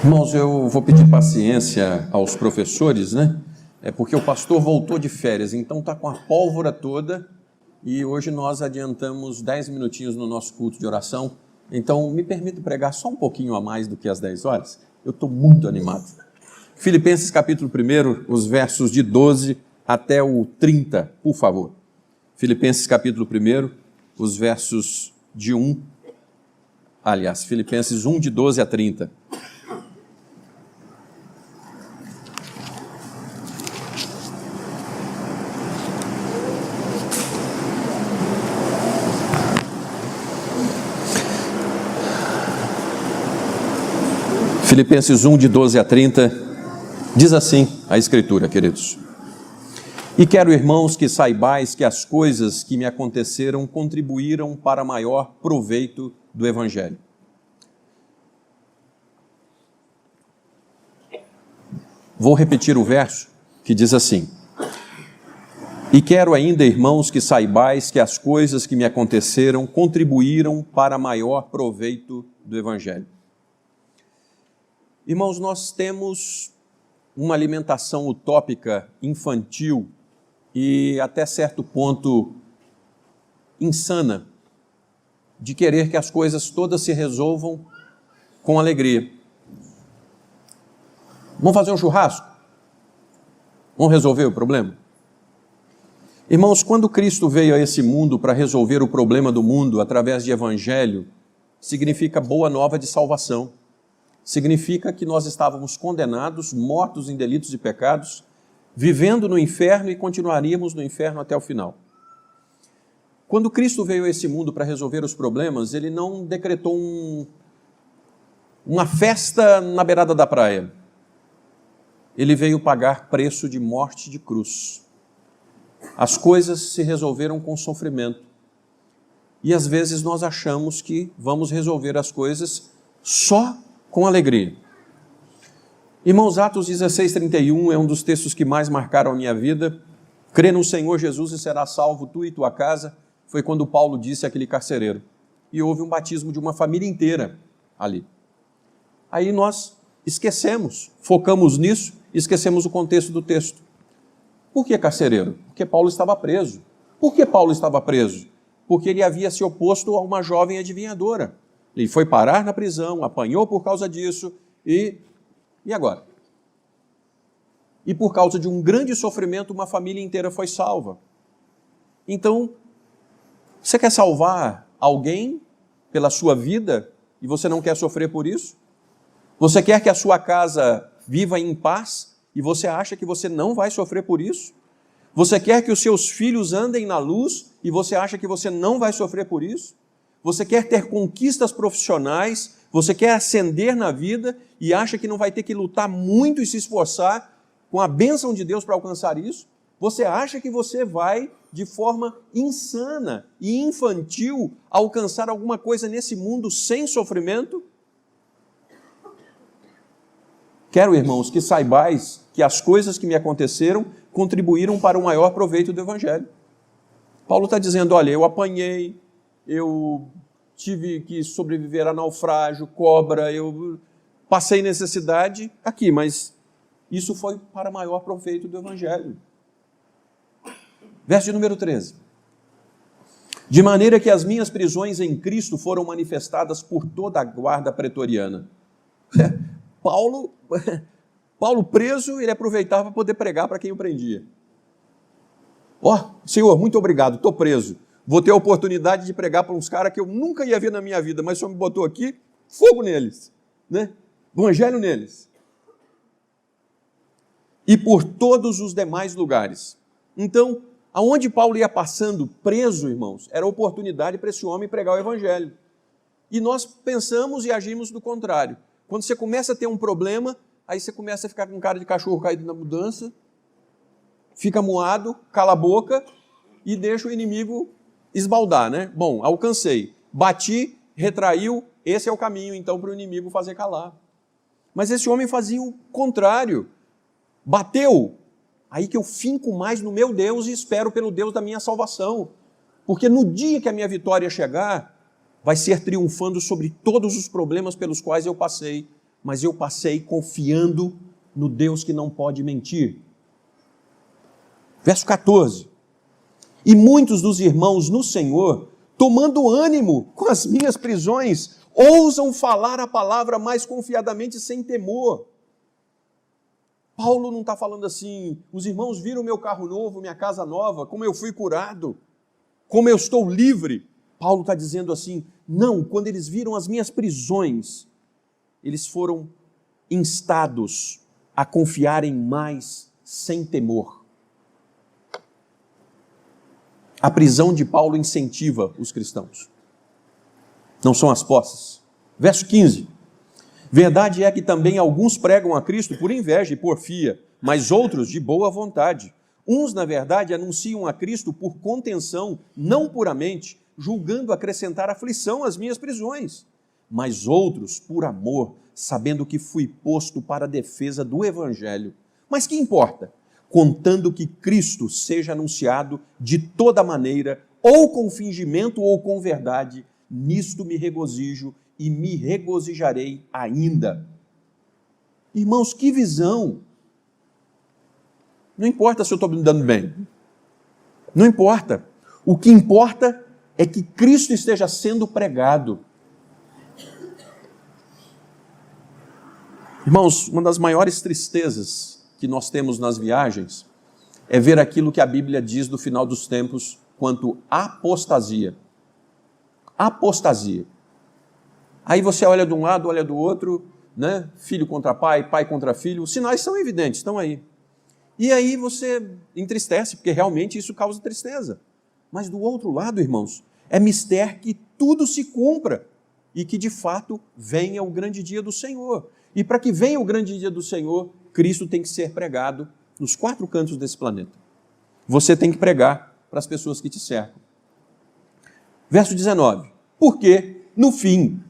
Irmãos, eu vou pedir paciência aos professores, né? É porque o pastor voltou de férias, então está com a pólvora toda e hoje nós adiantamos 10 minutinhos no nosso culto de oração. Então, me permita pregar só um pouquinho a mais do que as 10 horas? Eu estou muito animado. Filipenses capítulo 1, os versos de 12 até o 30, por favor. Filipenses capítulo 1, os versos de 1, aliás, Filipenses 1, de 12 a 30. Filipenses 1, de 12 a 30, diz assim a Escritura, queridos. E quero, irmãos, que saibais que as coisas que me aconteceram contribuíram para maior proveito do Evangelho. Vou repetir o verso que diz assim. E quero ainda, irmãos, que saibais que as coisas que me aconteceram contribuíram para maior proveito do Evangelho. Irmãos, nós temos uma alimentação utópica infantil e até certo ponto insana de querer que as coisas todas se resolvam com alegria. Vamos fazer um churrasco? Vamos resolver o problema? Irmãos, quando Cristo veio a esse mundo para resolver o problema do mundo através de evangelho, significa boa nova de salvação. Significa que nós estávamos condenados, mortos em delitos e pecados, vivendo no inferno e continuaríamos no inferno até o final. Quando Cristo veio a esse mundo para resolver os problemas, ele não decretou uma festa na beirada da praia. Ele veio pagar preço de morte de cruz. As coisas se resolveram com sofrimento. E às vezes nós achamos que vamos resolver as coisas só com alegria. Irmãos, Atos 16:31 é um dos textos que mais marcaram a minha vida. Crê no Senhor Jesus e serás salvo tu e tua casa, foi quando Paulo disse àquele carcereiro. E houve um batismo de uma família inteira ali. Aí nós esquecemos, focamos nisso, esquecemos o contexto do texto. Por que carcereiro? Porque Paulo estava preso. Por que Paulo estava preso? Porque ele havia se oposto a uma jovem adivinhadora. Ele foi parar na prisão, apanhou por causa disso e agora? E por causa de um grande sofrimento, uma família inteira foi salva. Então, você quer salvar alguém pela sua vida e você não quer sofrer por isso? Você quer que a sua casa viva em paz e você acha que você não vai sofrer por isso? Você quer que os seus filhos andem na luz e você acha que você não vai sofrer por isso? Você quer ter conquistas profissionais, você quer ascender na vida e acha que não vai ter que lutar muito e se esforçar com a bênção de Deus para alcançar isso? Você acha que você vai, de forma insana e infantil, alcançar alguma coisa nesse mundo sem sofrimento? Quero, irmãos, que saibais que as coisas que me aconteceram contribuíram para o maior proveito do Evangelho. Paulo está dizendo, olha, eu apanhei, eu tive que sobreviver a naufrágio, cobra, eu passei necessidade aqui, mas isso foi para maior proveito do Evangelho. Verso de número 13. De maneira que as minhas prisões em Cristo foram manifestadas por toda a guarda pretoriana. Paulo preso, ele aproveitava para poder pregar para quem o prendia. Senhor, muito obrigado, estou preso. Vou ter a oportunidade de pregar para uns caras que eu nunca ia ver na minha vida, mas o Senhor me botou aqui, fogo neles, né? Evangelho neles. E por todos os demais lugares. Então, aonde Paulo ia passando preso, irmãos, era oportunidade para esse homem pregar o Evangelho. E nós pensamos e agimos do contrário. Quando você começa a ter um problema, aí você começa a ficar com cara de cachorro caído na mudança, fica moado, cala a boca e deixa o inimigo esbaldar, né? Bom, alcancei, bati, retraiu, esse é o caminho então para o inimigo fazer calar. Mas esse homem fazia o contrário, bateu, aí que eu finco mais no meu Deus e espero pelo Deus da minha salvação, porque no dia que a minha vitória chegar, vai ser triunfando sobre todos os problemas pelos quais eu passei, mas eu passei confiando no Deus que não pode mentir. Verso 14. E muitos dos irmãos no Senhor, tomando ânimo com as minhas prisões, ousam falar a palavra mais confiadamente sem temor. Paulo não está falando assim, os irmãos viram meu carro novo, minha casa nova, como eu fui curado, como eu estou livre. Paulo está dizendo assim, não, quando eles viram as minhas prisões, eles foram instados a confiarem mais sem temor. A prisão de Paulo incentiva os cristãos. Não são as posses. Verso 15. Verdade é que também alguns pregam a Cristo por inveja e porfia, mas outros de boa vontade. Uns, na verdade, anunciam a Cristo por contenção, não puramente, julgando acrescentar aflição às minhas prisões. Mas outros, por amor, sabendo que fui posto para a defesa do Evangelho. Mas que importa? Contando que Cristo seja anunciado de toda maneira, ou com fingimento ou com verdade, nisto me regozijo e me regozijarei ainda. Irmãos, que visão! Não importa se eu estou me dando bem. Não importa. O que importa é que Cristo esteja sendo pregado. Irmãos, uma das maiores tristezas que nós temos nas viagens é ver aquilo que a Bíblia diz do final dos tempos quanto apostasia. Apostasia. Aí você olha de um lado, olha do outro, né? Filho contra pai, pai contra filho, os sinais são evidentes, estão aí. E aí você entristece, porque realmente isso causa tristeza. Mas do outro lado, irmãos, é mister que tudo se cumpra e que de fato venha o grande dia do Senhor. E para que venha o grande dia do Senhor, Cristo tem que ser pregado nos 4 cantos desse planeta. Você tem que pregar para as pessoas que te cercam. Verso 19. Porque, no fim,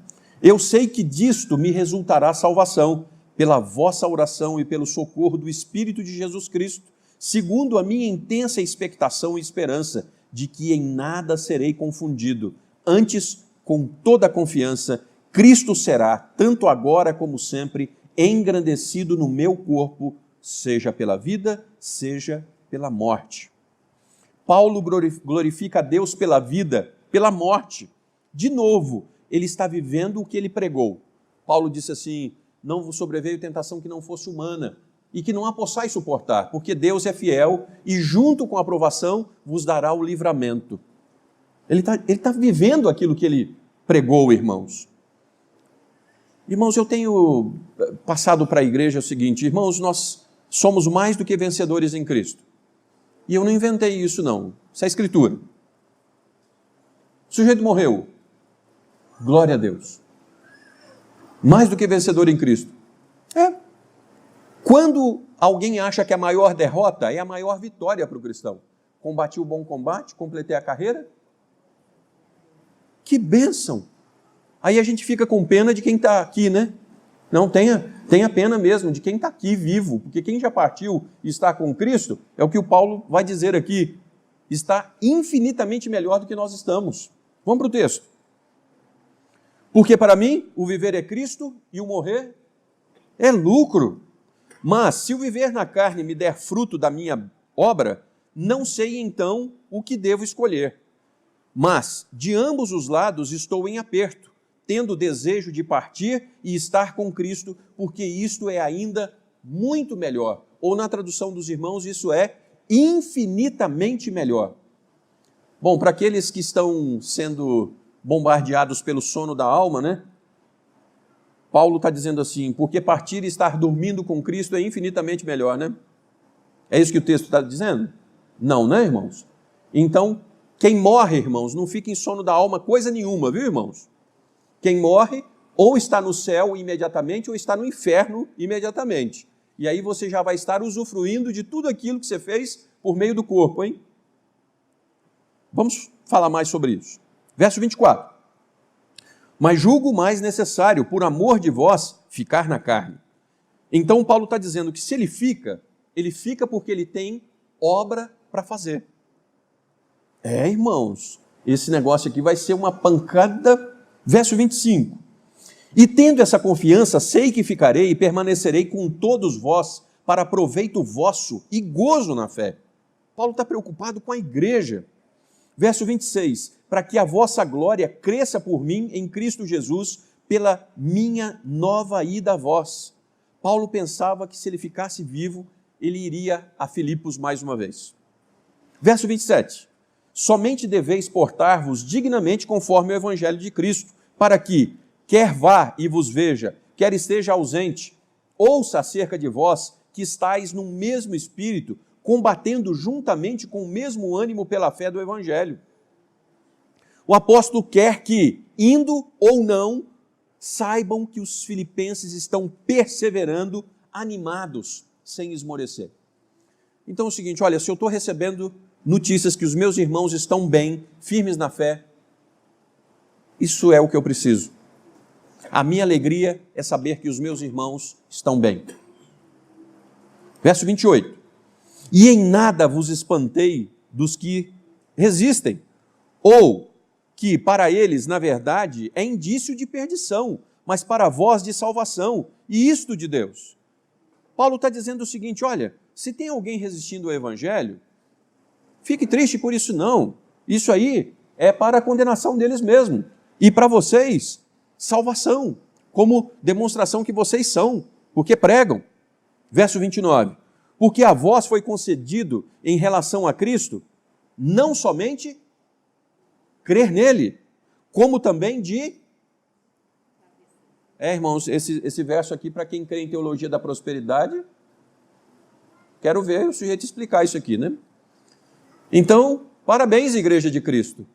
eu sei que disto me resultará salvação, pela vossa oração e pelo socorro do Espírito de Jesus Cristo, segundo a minha intensa expectação e esperança de que em nada serei confundido. Antes, com toda a confiança, Cristo será, tanto agora como sempre, engrandecido no meu corpo, seja pela vida, seja pela morte. Paulo glorifica a Deus pela vida, pela morte. De novo, ele está vivendo o que ele pregou. Paulo disse assim, não vos sobreveio tentação que não fosse humana e que não a possais suportar, porque Deus é fiel e junto com a aprovação vos dará o livramento. Ele está vivendo aquilo que ele pregou, irmãos. Irmãos, eu tenho passado para a igreja o seguinte, irmãos, nós somos mais do que vencedores em Cristo. E eu não inventei isso não, isso é a Escritura. O sujeito morreu. Glória a Deus. Mais do que vencedor em Cristo. Quando alguém acha que a maior derrota é a maior vitória para o cristão. Combati o bom combate, completei a carreira. Que bênção! Aí a gente fica com pena de quem está aqui, né? Não, tenha pena mesmo de quem está aqui vivo, porque quem já partiu e está com Cristo, é o que o Paulo vai dizer aqui, está infinitamente melhor do que nós estamos. Vamos para o texto. Porque para mim, o viver é Cristo e o morrer é lucro. Mas se o viver na carne me der fruto da minha obra, não sei então o que devo escolher. Mas de ambos os lados estou em aperto, tendo desejo de partir e estar com Cristo, porque isto é ainda muito melhor. Ou na tradução dos irmãos, isso é infinitamente melhor. Bom, para aqueles que estão sendo bombardeados pelo sono da alma, né? Paulo está dizendo assim, porque partir e estar dormindo com Cristo é infinitamente melhor, né? É isso que o texto está dizendo? Não, né, irmãos? Então, quem morre, irmãos, não fica em sono da alma coisa nenhuma, viu, irmãos? Quem morre ou está no céu imediatamente ou está no inferno imediatamente. E aí você já vai estar usufruindo de tudo aquilo que você fez por meio do corpo, hein? Vamos falar mais sobre isso. Verso 24. Mas julgo mais necessário, por amor de vós, ficar na carne. Então Paulo está dizendo que se ele fica porque ele tem obra para fazer. Irmãos, esse negócio aqui vai ser uma pancada. Verso 25. E tendo essa confiança, sei que ficarei e permanecerei com todos vós para proveito vosso e gozo na fé. Paulo está preocupado com a igreja. Verso 26, para que a vossa glória cresça por mim em Cristo Jesus, pela minha nova ida a vós. Paulo pensava que se ele ficasse vivo, ele iria a Filipos mais uma vez. Verso 27, somente deveis portar-vos dignamente conforme o evangelho de Cristo, para que, quer vá e vos veja, quer esteja ausente, ouça acerca de vós que estáis no mesmo espírito, combatendo juntamente com o mesmo ânimo pela fé do evangelho. O apóstolo quer que, indo ou não, saibam que os filipenses estão perseverando, animados, sem esmorecer. Então é o seguinte, olha, se eu estou recebendo notícias que os meus irmãos estão bem, firmes na fé, isso é o que eu preciso. A minha alegria é saber que os meus irmãos estão bem. Verso 28. E em nada vos espantei dos que resistem, ou que para eles, na verdade, é indício de perdição, mas para vós de salvação, e isto de Deus. Paulo está dizendo o seguinte, olha, se tem alguém resistindo ao evangelho, fique triste por isso não. Isso aí é para a condenação deles mesmos. E para vocês, salvação, como demonstração que vocês são, porque pregam. Verso 29. Porque a vós foi concedido em relação a Cristo, não somente crer nele, como também de... irmãos, esse verso aqui, para quem crê em teologia da prosperidade, quero ver o sujeito explicar isso aqui, né? Então, parabéns, Igreja de Cristo.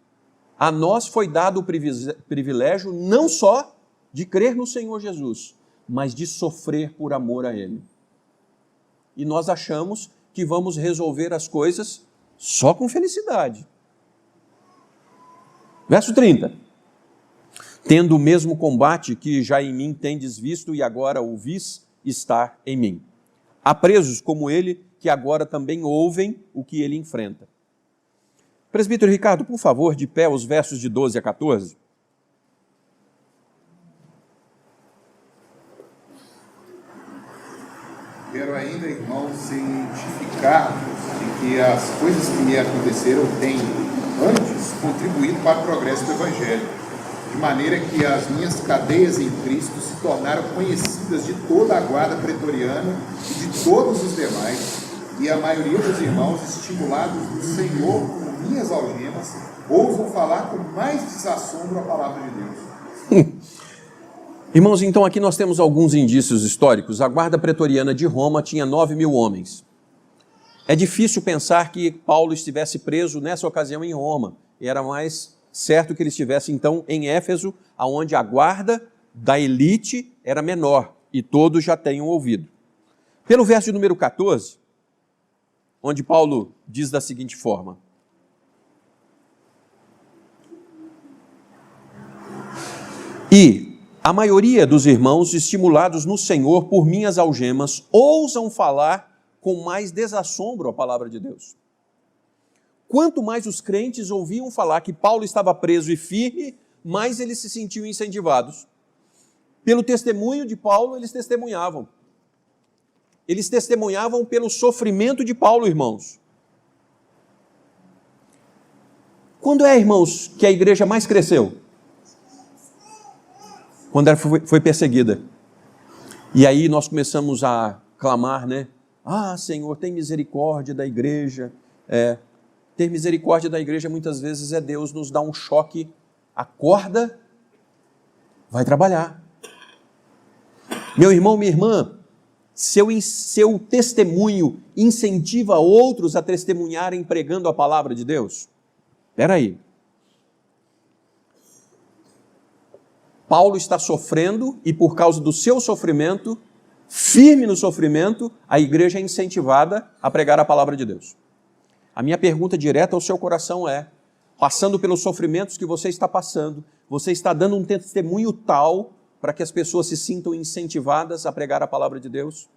A nós foi dado o privilégio não só de crer no Senhor Jesus, mas de sofrer por amor a Ele. E nós achamos que vamos resolver as coisas só com felicidade. Verso 30. Tendo o mesmo combate que já em mim tendes visto e agora ouvis estar em mim. Há presos como ele que agora também ouvem o que ele enfrenta. Presbítero Ricardo, por favor, de pé os versos de 12 a 14. Quero ainda, irmãos, cientificar-vos de que as coisas que me aconteceram têm, antes, contribuído para o progresso do Evangelho, de maneira que as minhas cadeias em Cristo se tornaram conhecidas de toda a guarda pretoriana e de todos os demais, e a maioria dos irmãos, estimulados do Senhor por minhas algemas, ousam falar com mais desassombro a palavra de Deus. Irmãos, então aqui nós temos alguns indícios históricos. A guarda pretoriana de Roma tinha 9.000 homens. É difícil pensar que Paulo estivesse preso nessa ocasião em Roma. Era mais certo que ele estivesse então em Éfeso, onde a guarda da elite era menor, e todos já tenham ouvido. Pelo verso de número 14, onde Paulo diz da seguinte forma: E a maioria dos irmãos, estimulados no Senhor por minhas algemas, ousam falar com mais desassombro a palavra de Deus. Quanto mais os crentes ouviam falar que Paulo estava preso e firme, mais eles se sentiam incentivados. Pelo testemunho de Paulo, eles testemunhavam. Eles testemunhavam pelo sofrimento de Paulo, irmãos. Quando irmãos, que a igreja mais cresceu? Quando ela foi perseguida. E aí nós começamos a clamar, né? Ah, Senhor, tem misericórdia da igreja. Ter misericórdia da igreja muitas vezes é Deus nos dar um choque. Acorda, vai trabalhar. Meu irmão, minha irmã, seu testemunho incentiva outros a testemunharem pregando a palavra de Deus? Espera aí. Paulo está sofrendo e por causa do seu sofrimento, firme no sofrimento, a igreja é incentivada a pregar a palavra de Deus. A minha pergunta direta ao seu coração é, passando pelos sofrimentos que você está passando, você está dando um testemunho tal para que as pessoas se sintam incentivadas a pregar a palavra de Deus?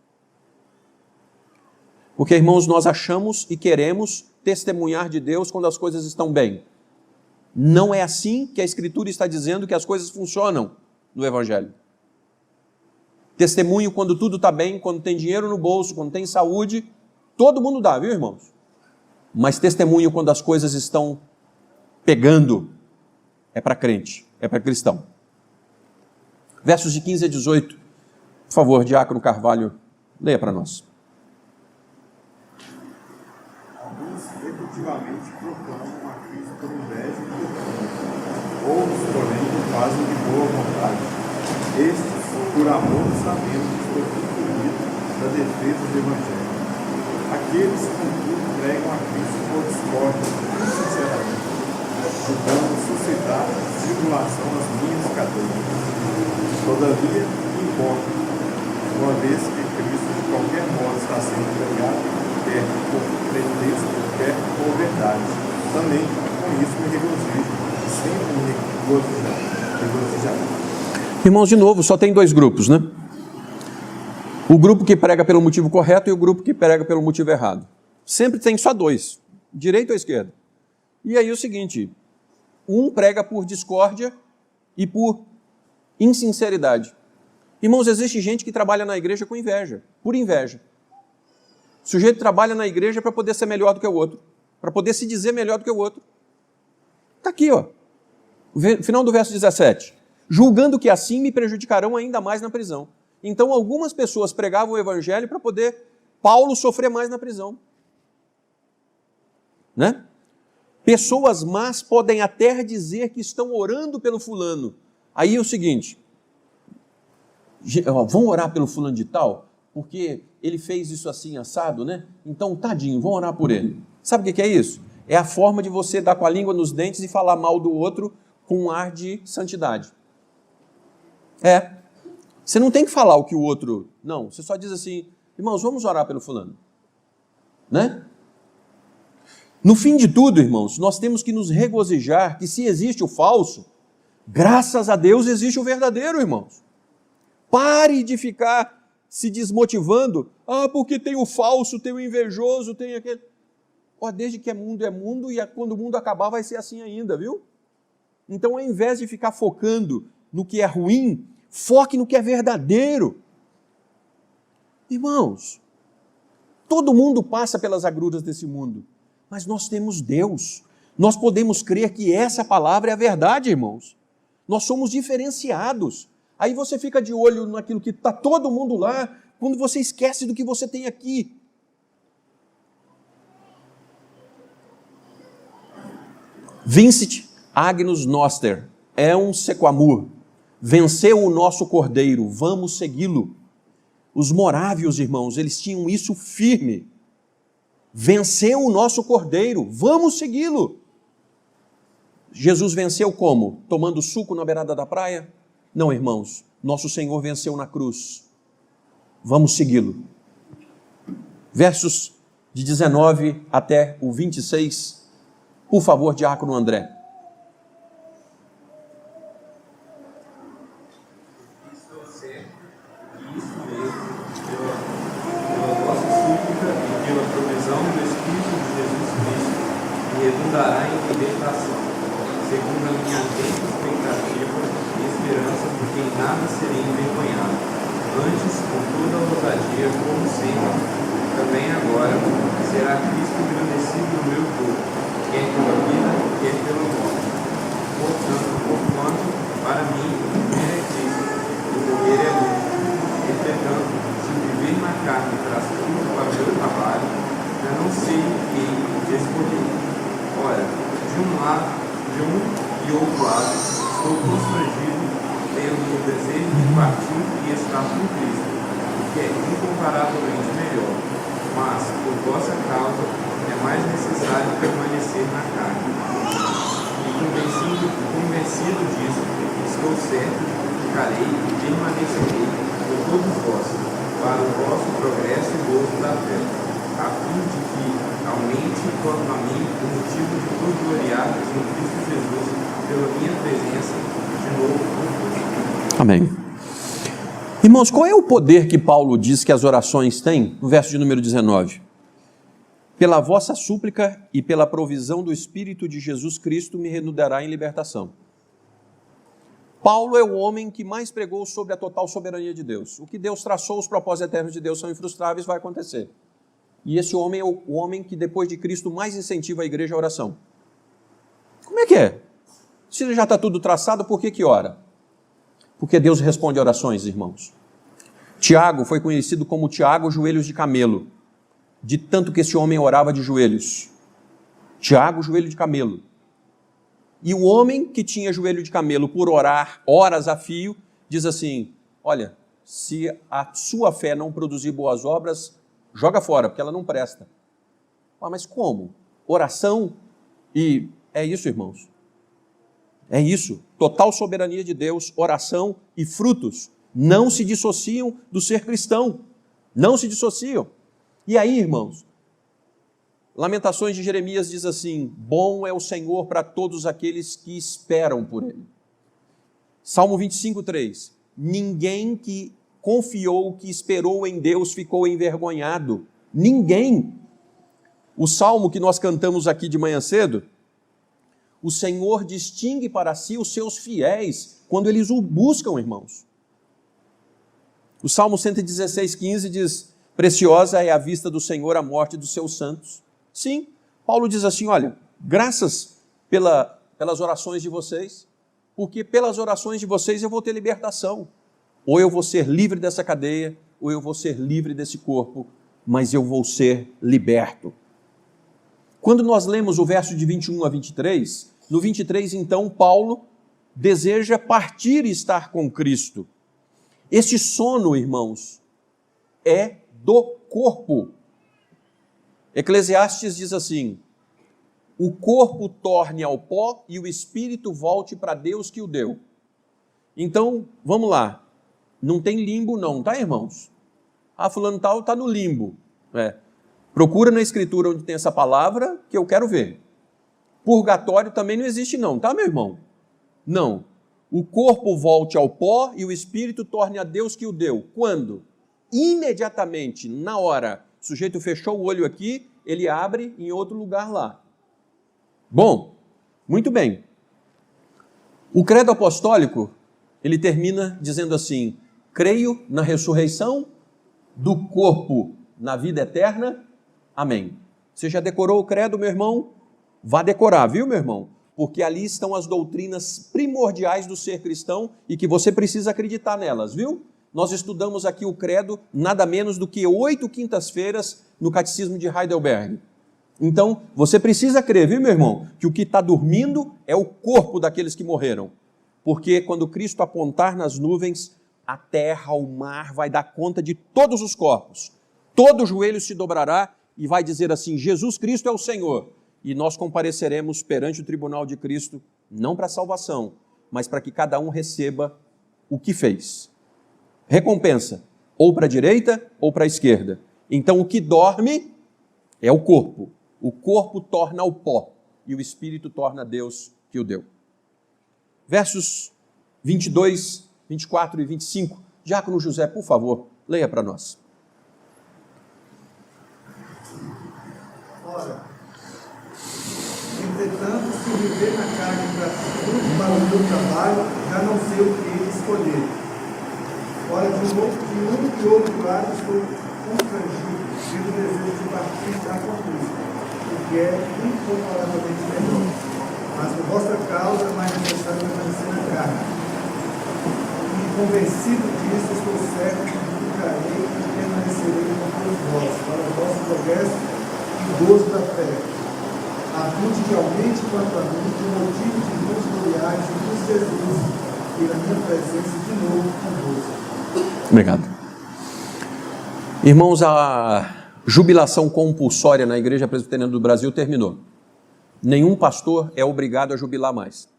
Porque, irmãos, nós achamos e queremos testemunhar de Deus quando as coisas estão bem. Não é assim que a Escritura está dizendo que as coisas funcionam no Evangelho. Testemunho quando tudo está bem, quando tem dinheiro no bolso, quando tem saúde, todo mundo dá, viu, irmãos? Mas testemunho quando as coisas estão pegando, é para crente, é para cristão. Versos de 15 a 18, por favor, Diácono Carvalho, leia para nós. Alguns efetivamente proclamam a Cristo por inveja e por outros, porém, o fazem de boa vontade. Estes, por amor, sabendo que estou concluído da defesa do Evangelho. Aqueles, contudo, pregam a Cristo por discórdia, sinceramente, tentando suscitar tribulação nas minhas cadeias. Todavia, importa, uma vez que Cristo de qualquer modo está sendo pregado, quer por pretexto, quer por verdade. Também com isso me regozijo, sempre me regozijarei. Irmãos, de novo, só tem dois grupos, né? O grupo que prega pelo motivo correto e o grupo que prega pelo motivo errado. Sempre tem só dois, direita ou esquerda. E aí é o seguinte, um prega por discórdia e por insinceridade. Irmãos, existe gente que trabalha na igreja com inveja, por inveja. O sujeito trabalha na igreja para poder ser melhor do que o outro, para poder se dizer melhor do que o outro. Está aqui, ó. Final do verso 17. Julgando que assim me prejudicarão ainda mais na prisão. Então, algumas pessoas pregavam o evangelho para poder Paulo sofrer mais na prisão. Né? Pessoas más podem até dizer que estão orando pelo fulano. Aí é o seguinte, vão orar pelo fulano de tal, porque ele fez isso assim, assado, né? Então, tadinho, vão orar por ele. Sabe o que é isso? É a forma de você dar com a língua nos dentes e falar mal do outro com um ar de santidade. Você não tem que falar o que o outro... Não, você só diz assim, irmãos, vamos orar pelo fulano. Né? No fim de tudo, irmãos, nós temos que nos regozijar que se existe o falso, graças a Deus existe o verdadeiro, irmãos. Pare de ficar se desmotivando. Porque tem o falso, tem o invejoso, tem aquele... Desde que é mundo e quando o mundo acabar vai ser assim ainda, viu? Então, ao invés de ficar focando no que é ruim, foque no que é verdadeiro. Irmãos, todo mundo passa pelas agruras desse mundo, mas nós temos Deus. Nós podemos crer que essa palavra é a verdade, irmãos. Nós somos diferenciados. Aí você fica de olho naquilo que está todo mundo lá, quando você esquece do que você tem aqui. Vincit Agnus Noster é um sequamur. Venceu o nosso cordeiro, vamos segui-lo. Os morávios, irmãos, eles tinham isso firme. Venceu o nosso cordeiro, vamos segui-lo. Jesus venceu como? Tomando suco na beirada da praia? Não, irmãos, nosso Senhor venceu na cruz. Vamos segui-lo. Versos de 19 até o 26. Por favor, Diácono André. Redundará em libertação, segundo a minha atenta expectativa e esperança, porque em nada serei envergonhado. Antes, com toda a ousadia, como sempre, também agora, será Cristo engrandecido no meu corpo, quer pela vida, quer pela morte. Porquanto, para mim, viver é Cristo, e morrer é lucro. Entretanto, se viver na carne traz tudo para o meu trabalho, já não sei quem escolher. Ora, de um e outro lado, estou constrangido, tendo o desejo de partir e estar com Cristo, que é incomparavelmente melhor. Mas, por vossa causa, é mais necessário permanecer na carne. E convencido disso, estou certo de que ficarei e permanecerei por todos vós, para o vosso progresso e gozo da fé, a fim de que aumente quanto a mim o motivo de vos gloriar em Cristo Jesus pela minha presença de novo convosco. Amém. Irmãos, qual é o poder que Paulo diz que as orações têm? No verso de número 19. Pela vossa súplica e pela provisão do Espírito de Jesus Cristo me redundará em libertação. Paulo é o homem que mais pregou sobre a total soberania de Deus. O que Deus traçou, os propósitos eternos de Deus são infrustráveis, vai acontecer. E esse homem é o homem que, depois de Cristo, mais incentiva a igreja à oração. Como é que é? Se já está tudo traçado, por que ora? Porque Deus responde orações, irmãos. Tiago foi conhecido como Tiago, joelhos de camelo, de tanto que esse homem orava de joelhos. Tiago, joelho de camelo. E o homem que tinha joelho de camelo por orar horas a fio, diz assim, olha, se a sua fé não produzir boas obras, joga fora, porque ela não presta. Ah, mas como? Oração? E é isso, irmãos. É isso. Total soberania de Deus, oração e frutos não se dissociam do ser cristão. Não se dissociam. E aí, irmãos, Lamentações de Jeremias diz assim, bom é o Senhor para todos aqueles que esperam por Ele. Salmo 25:3, ninguém que confiou, que esperou em Deus ficou envergonhado. Ninguém. O salmo que nós cantamos aqui de manhã cedo, o Senhor distingue para si os seus fiéis quando eles o buscam, irmãos. O Salmo 116:15 diz, preciosa é a vista do Senhor a morte dos seus santos. Sim, Paulo diz assim, olha, graças pelas orações de vocês, porque pelas orações de vocês eu vou ter libertação. Ou eu vou ser livre dessa cadeia, ou eu vou ser livre desse corpo, mas eu vou ser liberto. Quando nós lemos o verso de 21 a 23, no 23, então, Paulo deseja partir e estar com Cristo. Este sono, irmãos, é do corpo. Eclesiastes diz assim, o corpo torne ao pó e o espírito volte para Deus que o deu. Então, vamos lá, não tem limbo não, tá, irmãos? Ah, fulano tal está no limbo. Procura na escritura onde tem essa palavra que eu quero ver. Purgatório também não existe não, tá, meu irmão? Não. O corpo volte ao pó e o espírito torne a Deus que o deu. Quando? Imediatamente, na hora. O sujeito fechou o olho aqui, ele abre em outro lugar lá. Bom, muito bem. O credo apostólico, ele termina dizendo assim, creio na ressurreição do corpo na vida eterna. Amém. Você já decorou o credo, meu irmão? Vá decorar, viu, meu irmão? Porque ali estão as doutrinas primordiais do ser cristão e que você precisa acreditar nelas, viu? Nós estudamos aqui o credo nada menos do que 8 quintas-feiras no Catecismo de Heidelberg. Então, você precisa crer, viu, meu irmão? Que o que está dormindo é o corpo daqueles que morreram. Porque quando Cristo apontar nas nuvens, a terra, o mar vai dar conta de todos os corpos. Todo joelho se dobrará e vai dizer assim, Jesus Cristo é o Senhor. E nós compareceremos perante o tribunal de Cristo, não para salvação, mas para que cada um receba o que fez. Recompensa, ou para a direita ou para a esquerda. Então o que dorme é o corpo. O corpo torna ao pó e o espírito torna a Deus que o deu. Versos 22, 24 e 25. Diácono José, por favor, leia para nós. Ora, entretanto, se viver na carne para o meu trabalho, já não sei o que escolher. Ora, de um e outro lado estou constrangido pelo desejo de partir e estar com Cristo, o que é incomparavelmente melhor. Mas por vossa causa é mais necessário permanecer na carne. E convencido disso, estou certo de que ficarei e permanecerei com todos vós, para o vosso progresso e gozo da fé, a fim de que aumente quanto a mim o motivo de nos gloriar de Jesus e na minha presença de novo convosco. Obrigado. Irmãos, a jubilação compulsória na Igreja Presbiteriana do Brasil terminou. Nenhum pastor é obrigado a jubilar mais.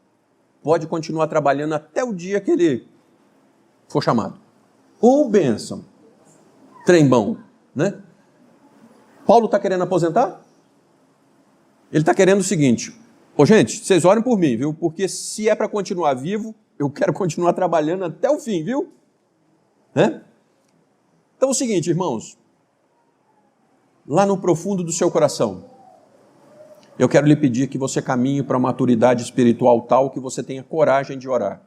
Pode continuar trabalhando até o dia que ele for chamado. Ou bênção. Trembão, né? Paulo está querendo aposentar? Ele está querendo o seguinte, gente, vocês orem por mim, viu? Porque se é para continuar vivo, eu quero continuar trabalhando até o fim, viu? Né? Então é o seguinte, irmãos, lá no profundo do seu coração, eu quero lhe pedir que você caminhe para uma maturidade espiritual tal que você tenha coragem de orar.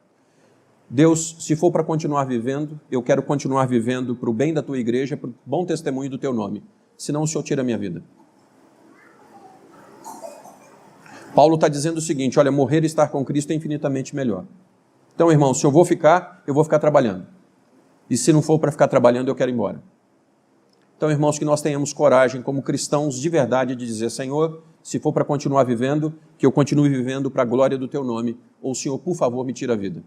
Deus, se for para continuar vivendo, eu quero continuar vivendo para o bem da tua igreja, para o bom testemunho do teu nome. Senão o Senhor tira a minha vida. Paulo está dizendo o seguinte, olha, morrer e estar com Cristo é infinitamente melhor. Então, irmão, se eu vou ficar trabalhando. E se não for para ficar trabalhando, eu quero ir embora. Então, irmãos, que nós tenhamos coragem como cristãos de verdade de dizer, Senhor, se for para continuar vivendo, que eu continue vivendo para a glória do teu nome, ou Senhor, por favor, me tira a vida.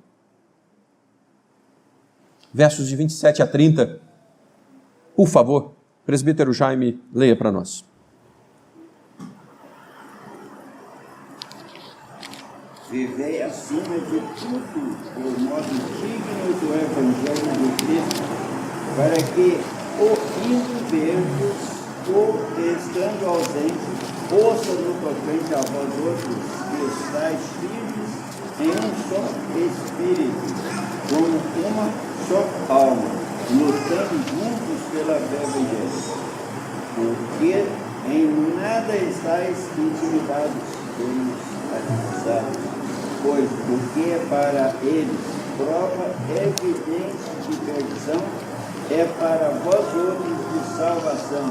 Versos de 27 a 30, por favor, presbítero Jaime, leia para nós. Vivei acima de tudo por modo digno do Evangelho de Cristo, para que, indo ver-vos, ou estando ausente, ouça no tocante a vós outros, que estáis firmes em um só Espírito, como uma só alma, lutando juntos pela fé evangélica. Porque em nada estáis intimidados pelos adversários, pois o que é para eles prova evidente de perdição é para vós outros de salvação,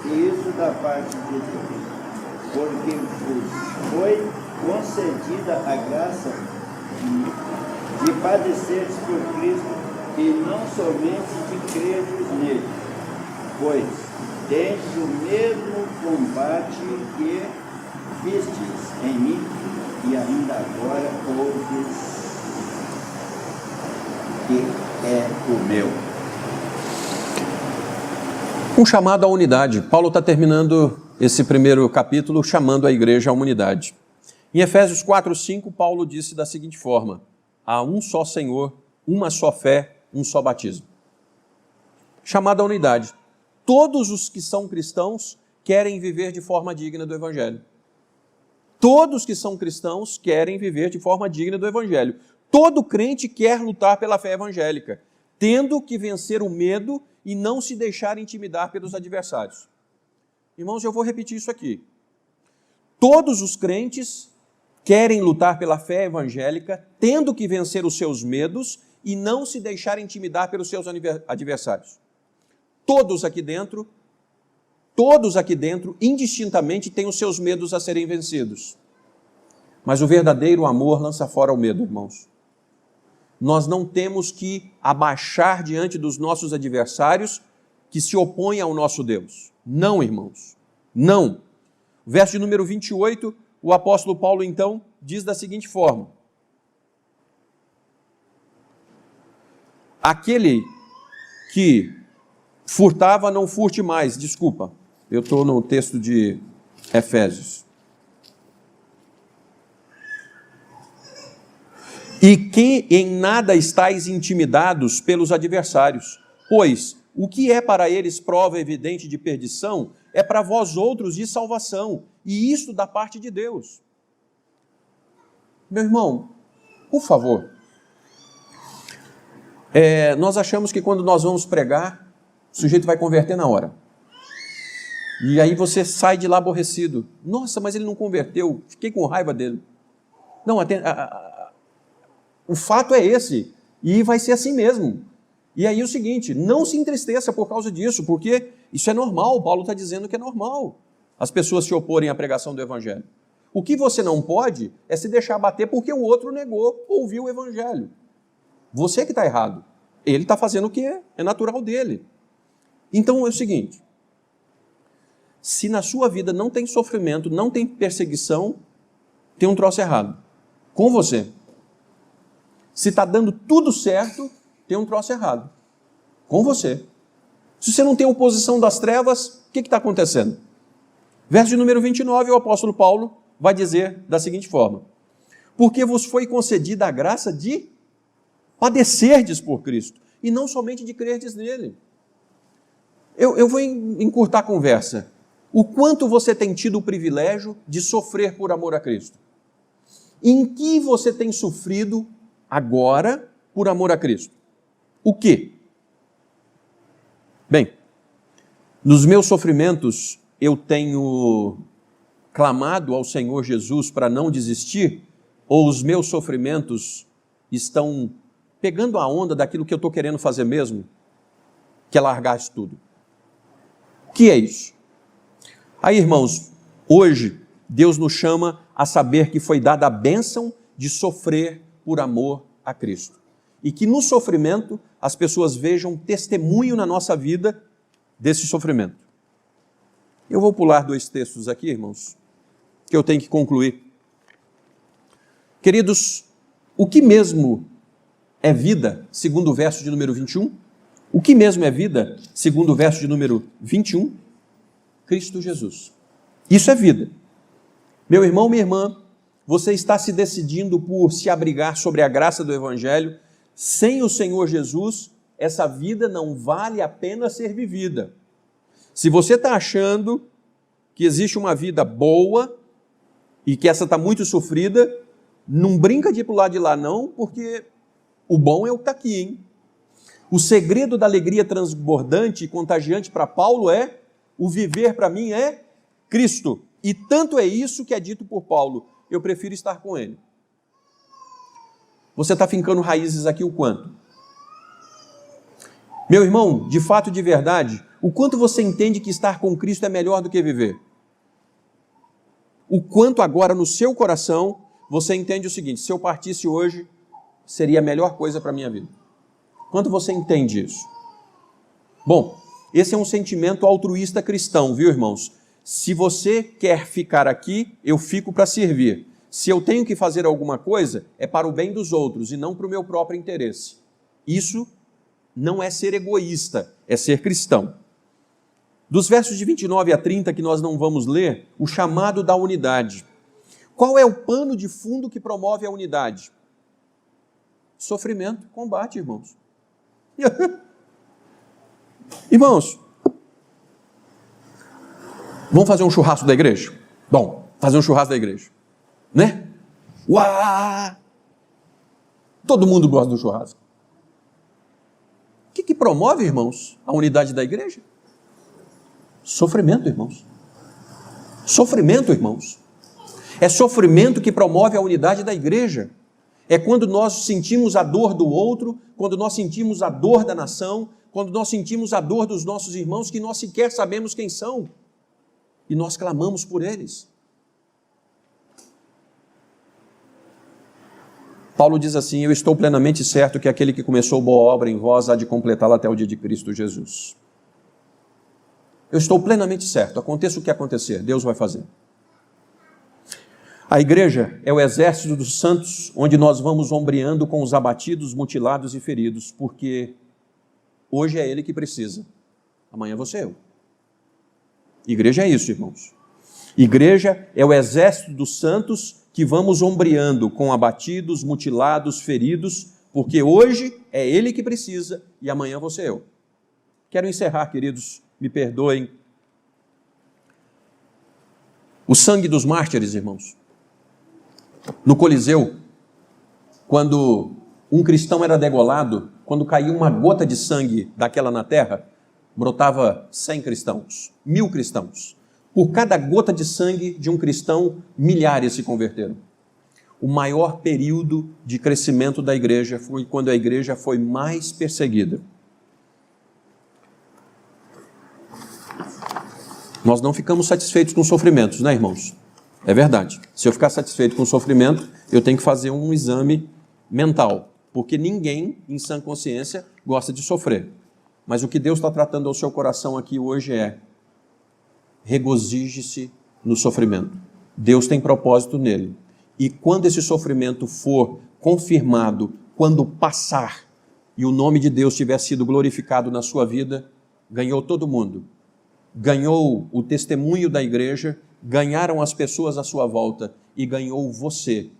e isso da parte de Deus. Porque vos foi concedida a graça de padecerdes por Cristo, e não somente de crerdes nele, pois tendes o mesmo combate que vistes em mim, e ainda agora ouves que é o meu. Um chamado à unidade. Paulo está terminando esse primeiro capítulo chamando a igreja à unidade. Em Efésios 4:5, Paulo disse da seguinte forma, há um só Senhor, uma só fé, um só batismo. Chamado à unidade. Todos os que são cristãos querem viver de forma digna do Evangelho. Todos que são cristãos querem viver de forma digna do Evangelho. Todo crente quer lutar pela fé evangélica, tendo que vencer o medo e não se deixar intimidar pelos adversários. Irmãos, eu vou repetir isso aqui. Todos os crentes querem lutar pela fé evangélica, tendo que vencer os seus medos e não se deixar intimidar pelos seus adversários. Todos aqui dentro, indistintamente, têm os seus medos a serem vencidos. Mas o verdadeiro amor lança fora o medo, irmãos. Nós não temos que abaixar diante dos nossos adversários que se opõem ao nosso Deus. Não, irmãos, não. Verso de número 28, o apóstolo Paulo, então, diz da seguinte forma. Aquele que furtava, não furte mais. Desculpa, eu estou no texto de Efésios. E que em nada estáis intimidados pelos adversários, pois o que é para eles prova evidente de perdição, é para vós outros de salvação, e isto da parte de Deus. Meu irmão, por favor, nós achamos que quando nós vamos pregar, o sujeito vai converter na hora. E aí você sai de lá aborrecido. Nossa, mas ele não converteu, fiquei com raiva dele. Não, o fato é esse, e vai ser assim mesmo. E aí o seguinte, não se entristeça por causa disso, porque isso é normal, Paulo está dizendo que é normal as pessoas se oporem à pregação do Evangelho. O que você não pode é se deixar bater porque o outro negou, ouviu o Evangelho. Você que está errado. Ele está fazendo o que é natural dele. Então é o seguinte, se na sua vida não tem sofrimento, não tem perseguição, tem um troço errado com você. Se está dando tudo certo, tem um troço errado com você. Se você não tem oposição das trevas, o que está acontecendo? Verso de número 29, o apóstolo Paulo vai dizer da seguinte forma, porque vos foi concedida a graça de padecerdes por Cristo, e não somente de crerdes nele. Eu vou encurtar a conversa. O quanto você tem tido o privilégio de sofrer por amor a Cristo? Em que você tem sofrido agora por amor a Cristo? O quê? Bem, nos meus sofrimentos eu tenho clamado ao Senhor Jesus para não desistir, ou os meus sofrimentos estão pegando a onda daquilo que eu estou querendo fazer mesmo, que é largar isso tudo. O que é isso? Aí, irmãos, hoje Deus nos chama a saber que foi dada a bênção de sofrer por amor a Cristo. E que no sofrimento as pessoas vejam testemunho na nossa vida desse sofrimento. Eu vou pular 2 textos aqui, irmãos, que eu tenho que concluir. Queridos, o que mesmo é vida, segundo o verso de número 21? O que mesmo é vida, segundo o verso de número 21? Cristo Jesus. Isso é vida. Meu irmão, minha irmã, você está se decidindo por se abrigar sobre a graça do Evangelho. Sem o Senhor Jesus, essa vida não vale a pena ser vivida. Se você está achando que existe uma vida boa e que essa está muito sofrida, não brinca de ir para o lado de lá não, porque o bom é o que está aqui, hein? O segredo da alegria transbordante e contagiante para Paulo é: o viver para mim é Cristo. E tanto é isso que é dito por Paulo: eu prefiro estar com Ele. Você está fincando raízes aqui o quanto? Meu irmão, de fato, de verdade, o quanto você entende que estar com Cristo é melhor do que viver? O quanto agora no seu coração você entende o seguinte: se eu partisse hoje, seria a melhor coisa para a minha vida. Quanto você entende isso? Bom, esse é um sentimento altruísta cristão, viu, irmãos? Se você quer ficar aqui, eu fico para servir. Se eu tenho que fazer alguma coisa, é para o bem dos outros e não para o meu próprio interesse. Isso não é ser egoísta, é ser cristão. Dos versos de 29 a 30 que nós não vamos ler, o chamado da unidade. Qual é o pano de fundo que promove a unidade? Sofrimento, combate, irmãos. Irmãos, vamos fazer um churrasco da igreja? Bom, fazer um churrasco da igreja, né? Uau! Todo mundo gosta do churrasco. O que promove, irmãos, a unidade da igreja? Sofrimento, irmãos. Sofrimento, irmãos. É sofrimento que promove a unidade da igreja. É quando nós sentimos a dor do outro, quando nós sentimos a dor da nação, quando nós sentimos a dor dos nossos irmãos que nós sequer sabemos quem são. E nós clamamos por eles. Paulo diz assim: eu estou plenamente certo que aquele que começou boa obra em vós há de completá-la até o dia de Cristo Jesus. Eu estou plenamente certo, aconteça o que acontecer, Deus vai fazer. A igreja é o exército dos santos, onde nós vamos ombreando com os abatidos, mutilados e feridos, porque hoje é Ele que precisa, amanhã você eu. Igreja é isso, irmãos. Igreja é o exército dos santos que vamos ombreando com abatidos, mutilados, feridos, porque hoje é Ele que precisa e amanhã você eu. Quero encerrar, queridos, me perdoem. O sangue dos mártires, irmãos. No Coliseu, quando um cristão era degolado, quando caía uma gota de sangue daquela na terra, brotava 100 cristãos, 1000 cristãos. Por cada gota de sangue de um cristão, milhares se converteram. O maior período de crescimento da igreja foi quando a igreja foi mais perseguida. Nós não ficamos satisfeitos com sofrimentos, né, irmãos? É verdade. Se eu ficar satisfeito com o sofrimento, eu tenho que fazer um exame mental, porque ninguém, em sã consciência, gosta de sofrer. Mas o que Deus está tratando ao seu coração aqui hoje é: regozije-se no sofrimento. Deus tem propósito nele. E quando esse sofrimento for confirmado, quando passar, e o nome de Deus tiver sido glorificado na sua vida, ganhou todo mundo. Ganhou o testemunho da igreja, ganharam as pessoas à sua volta e ganhou você,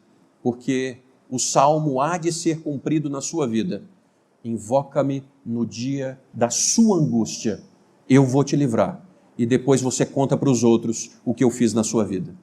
porque o salmo há de ser cumprido na sua vida. Invoca-me no dia da sua angústia, eu vou te livrar. E depois você conta para os outros o que eu fiz na sua vida.